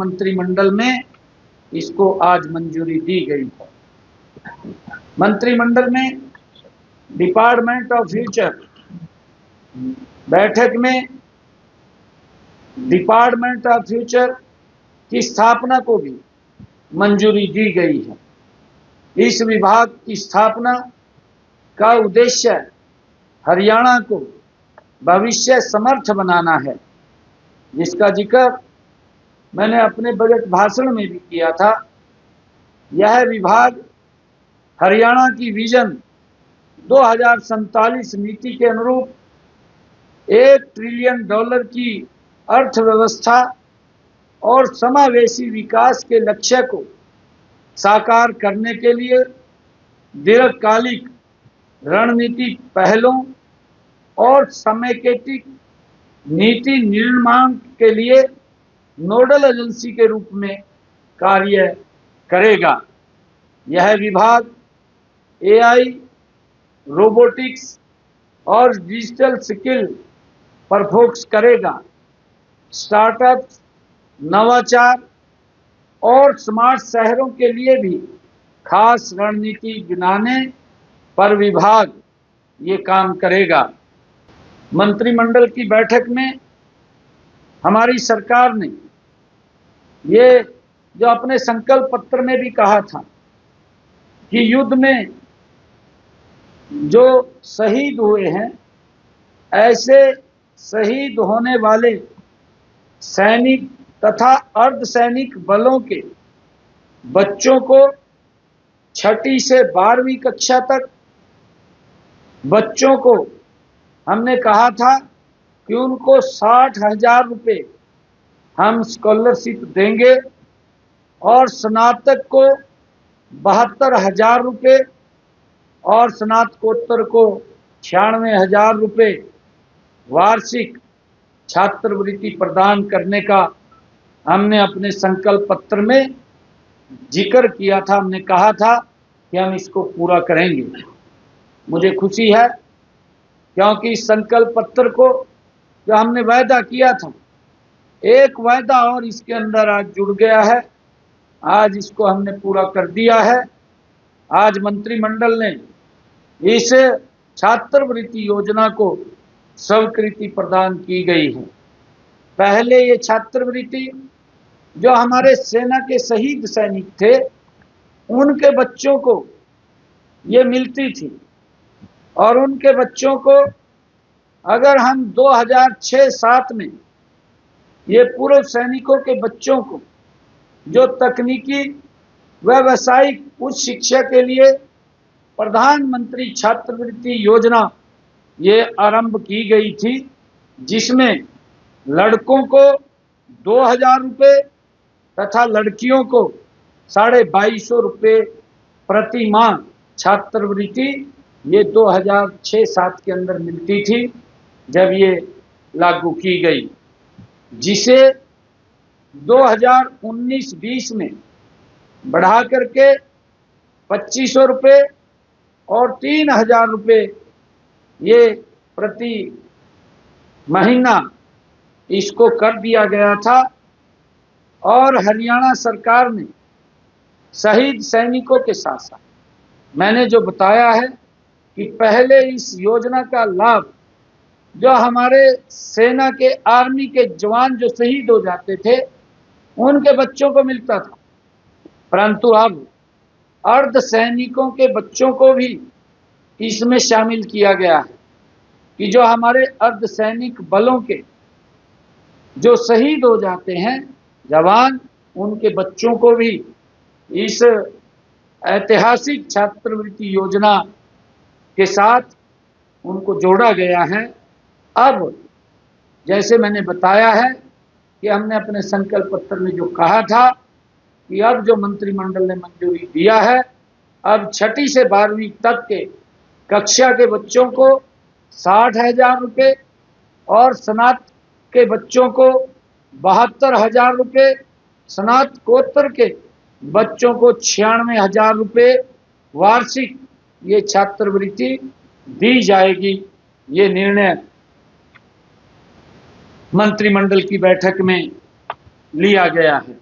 मंत्रिमंडल में इसको आज मंजूरी दी गई है। मंत्रिमंडल में डिपार्टमेंट ऑफ फ्यूचर बैठक में डिपार्टमेंट ऑफ फ्यूचर की स्थापना को भी मंजूरी दी गई है। इस विभाग की स्थापना का उद्देश्य हरियाणा को भविष्य समर्थ बनाना है, जिसका जिक्र मैंने अपने बजट भाषण में भी किया था। यह विभाग हरियाणा की विजन 2047 नीति के अनुरूप $1 ट्रिलियन की अर्थव्यवस्था और समावेशी विकास के लक्ष्य को साकार करने के लिए दीर्घकालिक रणनीतिक पहलों और समेकित नीति निर्माण के लिए नोडल एजेंसी के रूप में कार्य करेगा। यह विभाग AI, रोबोटिक्स और डिजिटल स्किल पर फोकस करेगा। स्टार्टअप्स, नवाचार और स्मार्ट शहरों के लिए भी खास रणनीति बनाने पर विभाग ये काम करेगा। मंत्रिमंडल की बैठक में हमारी सरकार ने ये जो अपने संकल्प पत्र में भी कहा था कि युद्ध में जो शहीद हुए हैं, ऐसे शहीद होने वाले सैनिक तथा अर्धसैनिक बलों के बच्चों को 6ठी से 12वीं कक्षा तक बच्चों को हमने कहा था कि उनको 60,000 रुपये हम स्कॉलरशिप देंगे और स्नातक को 72,000 रुपये और स्नातकोत्तर को 96,000 रुपये वार्षिक छात्रवृत्ति प्रदान करने का हमने अपने संकल्प पत्र में जिक्र किया था। हमने कहा था कि हम इसको पूरा करेंगे। मुझे खुशी है क्योंकि इस संकल्प पत्र को जो हमने वायदा किया था, एक वायदा और इसके अंदर आज जुड़ गया है। आज इसको हमने पूरा कर दिया है। आज मंत्रिमंडल ने इस छात्रवृत्ति योजना को स्वीकृति प्रदान की गई है। पहले ये छात्रवृत्ति जो हमारे सेना के शहीद सैनिक थे, उनके बच्चों को ये मिलती थी और उनके बच्चों को अगर हम 2006-07 में ये पूर्व सैनिकों के बच्चों को जो तकनीकी व व्यावसायिक उच्च शिक्षा के लिए प्रधानमंत्री छात्रवृत्ति योजना ये आरंभ की गई थी, जिसमें लड़कों को 2,000 रुपये तथा लड़कियों को 2,250 रुपये प्रति माह छात्रवृत्ति ये 2006-07 के अंदर मिलती थी जब ये लागू की गई, जिसे 2019-20 में बढ़ा करके 2,500 रुपये और 3,000 रुपये ये प्रति महीना इसको कर दिया गया था। और हरियाणा सरकार ने शहीद सैनिकों के साथ साथ मैंने जो बताया है कि पहले इस योजना का लाभ जो हमारे सेना के आर्मी के जवान जो शहीद हो जाते थे उनके बच्चों को मिलता था, परंतु अब अर्ध सैनिकों के बच्चों को भी इसमें शामिल किया गया है कि जो हमारे अर्ध सैनिक बलों के जो शहीद हो जाते हैं जवान, उनके बच्चों को भी इस ऐतिहासिक छात्रवृत्ति योजना के साथ उनको जोड़ा गया है। अब जैसे मैंने बताया है कि हमने अपने संकल्प पत्र में जो कहा था कि अब जो मंत्रिमंडल ने मंजूरी दिया है, अब 6ठी से 12वीं तक के कक्षा के बच्चों को 60,000 रुपये और स्नातक के बच्चों को 72,000 रुपये, स्नातकोत्तर के बच्चों को 96,000 रुपये वार्षिक ये छात्रवृत्ति दी जाएगी। ये निर्णय मंत्रिमंडल की बैठक में लिया गया है।